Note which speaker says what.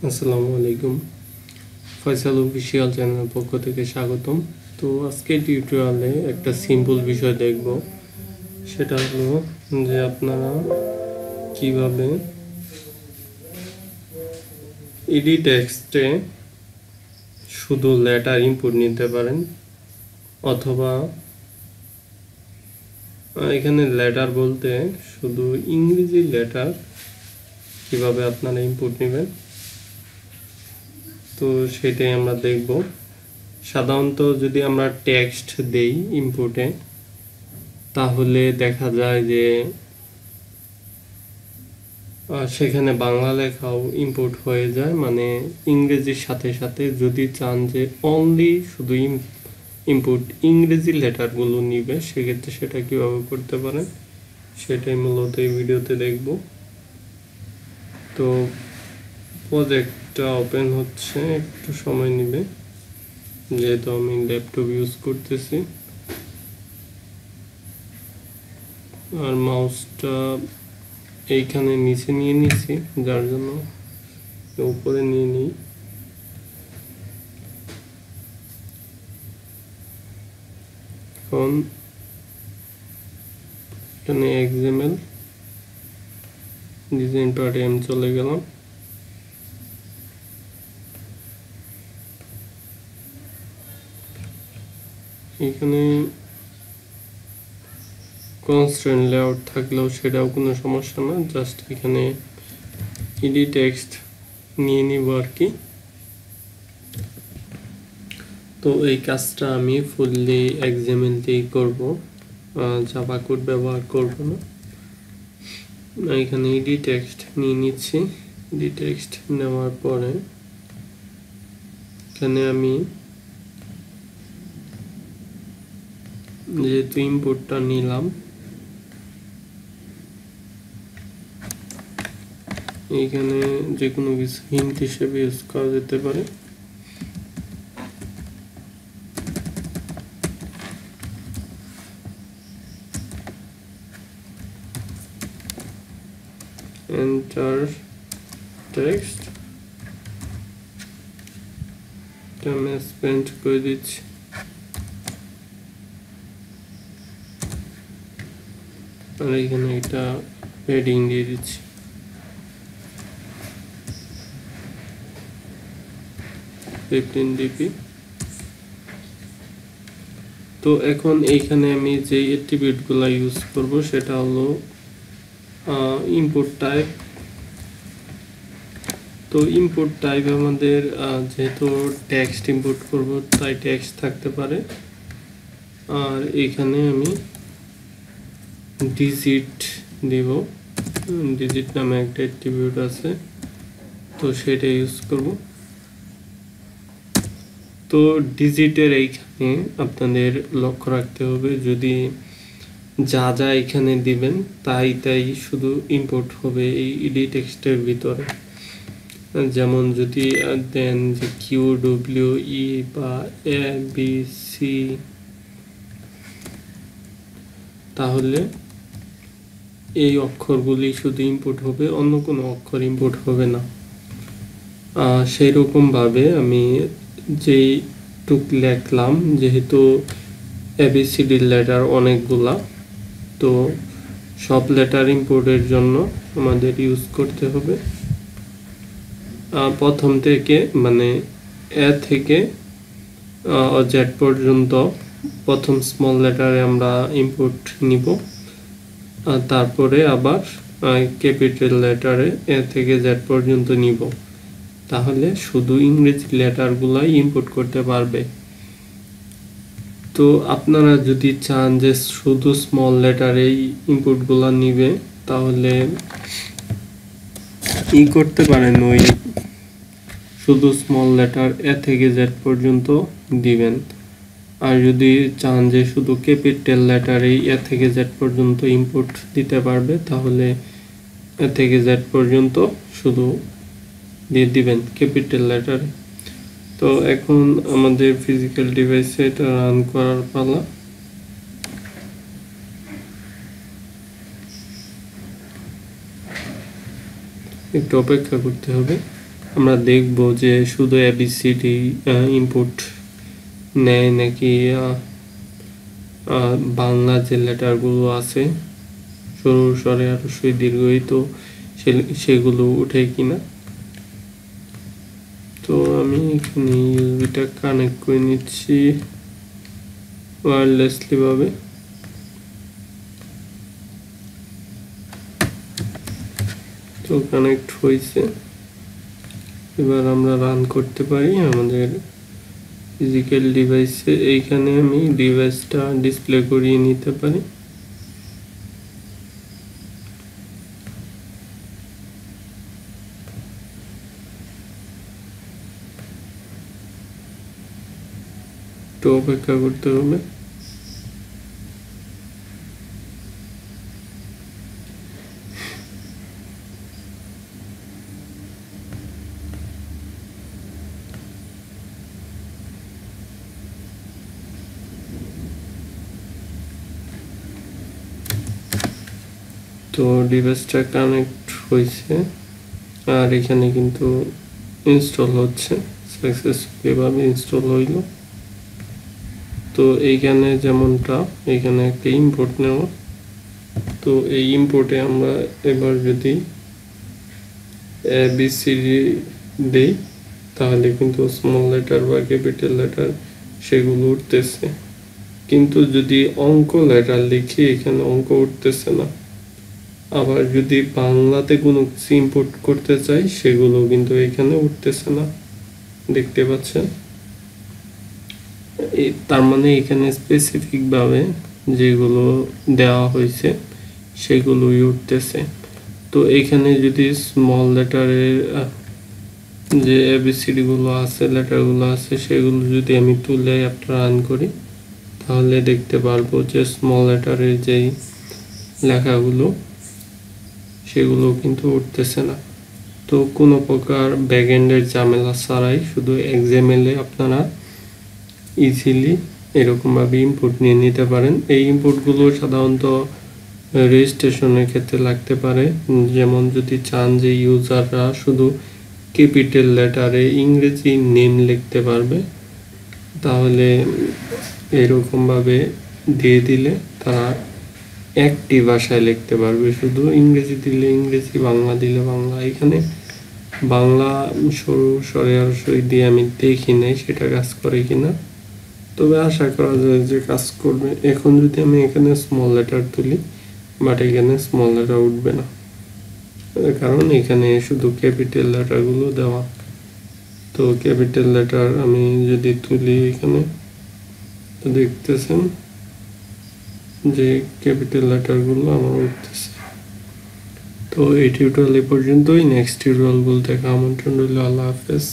Speaker 1: আসসালামু আলাইকুম। ফয়সাল অফিসিয়াল চ্যানেলের পক্ষ থেকে স্বাগতম। তো আজকে টিউটোরিয়ালে একটা সিম্পল বিষয় দেখব, সেটা হলো যে আপনারা কিভাবে ইডি টেক্সটে শুধু লেটার ইনপুট নিতে পারেন, অথবা এখানে লেটার বলতে শুধু ইংরেজি লেটার কিভাবে আপনারা ইনপুট নেবেন, তো সেটাই আমরা দেখব। সাধারণত যদি আমরা টেক্সট দেই ইনপুটে, তাহলে দেখা যায় যে সেখানে বাংলা লেখাও ইনপুট হয়ে যায়, মানে ইংরেজির সাথে সাথে। যদি চান যে অনলি শুধু ইনপুট ইংরেজি লেটারগুলো নিবে, সেক্ষেত্রে সেটা কীভাবে করতে পারেন সেটাই মূলত এই ভিডিওতে দেখব। তো প্রজেক্টটা ওপেন হচ্ছে, একটু সময় নেবে যেহেতু আমি ল্যাপটপ ইউজ করতেছি। আর মাউসটা এইখানে নিচে নিয়ে নিছি, যার জন্য উপরে নিয়ে নিই। এখন এখানে এক্সএমএল ডিজাইন পার্টে আমি চলে গেলাম। এখানে কনস্ট্রেন্ট লেআউট থাকলেও সেটাও কোনো সমস্যা না, জাস্ট এখানে ইডি টেক্সট নিয়ে নিব আর কি। তো এই কাজটা আমি ফুললি এক্সএমএল দিয়েই করব, জাভা কোড ব্যবহার করব না। এখানে ইডি টেক্সট নিয়ে নিচ্ছি। ইডি টেক্সট নেওয়ার পরে এখানে আমি যেহেতু ইনপুটটা নিলাম, এইখানে যে কোনো কিছু হিন্ট হিসেবে ইউজ করা যেতে পারে। এন্টার টেক্সট আমি স্পেন্ড করে দিচ্ছি। আর এখানে একটা হেডিং দিয়ে দিচ্ছি। DP। তো এখন এইখানে আমি যে অ্যাট্রিবিউটগুলো ইউজ করব সেটা হলো ইনপুট টাইপ। তো ইনপুট টাইপ আমাদের যেহেতু টেক্সট ইনপুট করব, তাই টেক্সট থাকতে পারে। আর এখানে আমি ডিজিট দেব, ডিজিট নামে একটা অ্যাট্রিবিউট আছে, তো সেটা ইউজ করব। তো ডিজিটের এইখানে আপনাদের লক্ষ্য রাখতে হবে, যদি যা যা এখানে দিবেন তাই শুধু ইনপুট হবে এই ইডি টেক্সটের ভিতরে। যেমন যদি দেন যে QWE বা ABC, তাহলে এই অক্ষরগুলি শুধু ইনপুট হবে, অন্য কোনো অক্ষর ইনপুট হবে না। সেই রকমভাবে আমি যেইটুক লিখলাম, যেহেতু ABCD লেটার অনেকগুলা, তো সব লেটার ইনপুটের জন্য আমাদের ইউজ করতে হবে প্রথম থেকে, মানে এ থেকে জেড পর্যন্ত প্রথম স্মল লেটারে আমরা ইনপুট নিব, তারপরে আবার ক্যাপিটাল লেটারে এ থেকে জেড পর্যন্ত নিব। তাহলে শুধু ইংরেজি লেটারগুলাই ইনপুট করতে পারবে। তো আপনারা যদি চান যে শুধু স্মল লেটারেই ইনপুটগুলো নিবে, তাহলে করতে পারেন, ওই শুধু স্মল লেটার এ থেকে জেড পর্যন্ত দিবেন। আর যদি চান যে শুধু ক্যাপিটাল লেটারেই এ থেকে জেড পর্যন্ত ইনপুট দিতে পারবে, তাহলে এ থেকে জেড পর্যন্ত শুধু দিয়ে দিবেন ক্যাপিটাল লেটারে। তো এখন আমাদের ফিজিক্যাল ডিভাইসে এটা রান করার পালা। একটু অপেক্ষা করতে হবে। আমরা দেখব যে শুধু এবিসিডি ইনপুট নেয় নাকি বাংলা যে লেটারগুলো আছে সরু স্বরে আর দীর্ঘই তো সেগুলো উঠে কিনা। তো আমি এখানে ইউএসবিটা কানেক্ট করে নিচ্ছি ওয়্যারলেসলি ভাবে। তো কানেক্ট হয়েছে, এবার আমরা রান করতে পারি আমাদের ফিজিক্যাল ডিভাইসে। এইখানে আমি ডিভাইসটা ডিসপ্লে করিয়ে নিতে পারি। তো অপেক্ষা করতে হবে। তো ডিভাইসটা কানেক্ট হয়েছে আর এখানে কিন্তু ইনস্টল হচ্ছে, সাকসেসফুলি ভাবে ইনস্টল হইল। তো এইখানে যেমনটা এখানে একটা ইম্পোর্ট নেওয়া, তো এই ইম্পোর্টে আমরা এবার যদি এবিসিডি দেই তাহলে কিন্তু স্মল লেটার বা ক্যাপিটাল লেটার সেগুলো উঠতেছে, কিন্তু যদি অঙ্ক লেটার লিখি এখানে অঙ্ক উঠতেছে না। আবার যদি বাংলাতে কোনো কিছু ইম্পোর্ট করতে চাই সেগুলো কিন্তু এখানে উঠতেছে না, দেখতে পাচ্ছেন। তার মানে এখানে স্পেসিফিক ভাবে যেগুলো দেওয়া হয়েছে সেগুলোই উঠতেছে। তো এখানে যদি স্মল লেটারের যে এবিসিডি গুলো আছে, লেটারগুলো আছে, সেগুলো যদি আমি তুলে একটা রান করি তাহলে দেখতে পারবো যে স্মল লেটারের যেই লেখাগুলো সেগুলো কিন্তু উঠতেছে না। তো কোনো প্রকার ব্যাকএন্ডের ঝামেলা ছাড়াই শুধু এক্সএমএল-এ আপনারা ইজিলি এরকমভাবে ইনপুট নিয়ে নিতে পারেন। এই ইনপুটগুলো সাধারণত রেজিস্ট্রেশনের ক্ষেত্রে লাগতে পারে, যেমন যদি চান যে ইউজাররা শুধু ক্যাপিটাল লেটারে ইংরেজি নেম লিখতে পারবে তাহলে এরকমভাবে দিয়ে দিলে তারা একটি ভাষায় লিখতে পারবে, শুধু ইংরেজি দিলে ইংরেজি, বাংলা দিলে বাংলা। এখানে বাংলা সরু স্বরে আর দিয়ে আমি দেখি নাই সেটা কাজ করে কিনা, তবে আশা করা যায় যে কাজ করবে। এখন যদি আমি এখানে স্মল লেটার তুলি বাট এখানে স্মল লেটার উঠবে না, কারণ এখানে শুধু ক্যাপিটাল লেটারগুলো দেওয়া। তো ক্যাপিটাল লেটার আমি যদি তুলি এখানে তো দেখতেছেন যে ক্যাপিটাল লেটারগুলো আমার উঠতেছে। তো এই টিউটোরিয়াল এই পর্যন্তই। নেক্সট টিউটোরিয়াল বলতে আমন্ত্রণ রইল। আল্লাহ হাফেজ।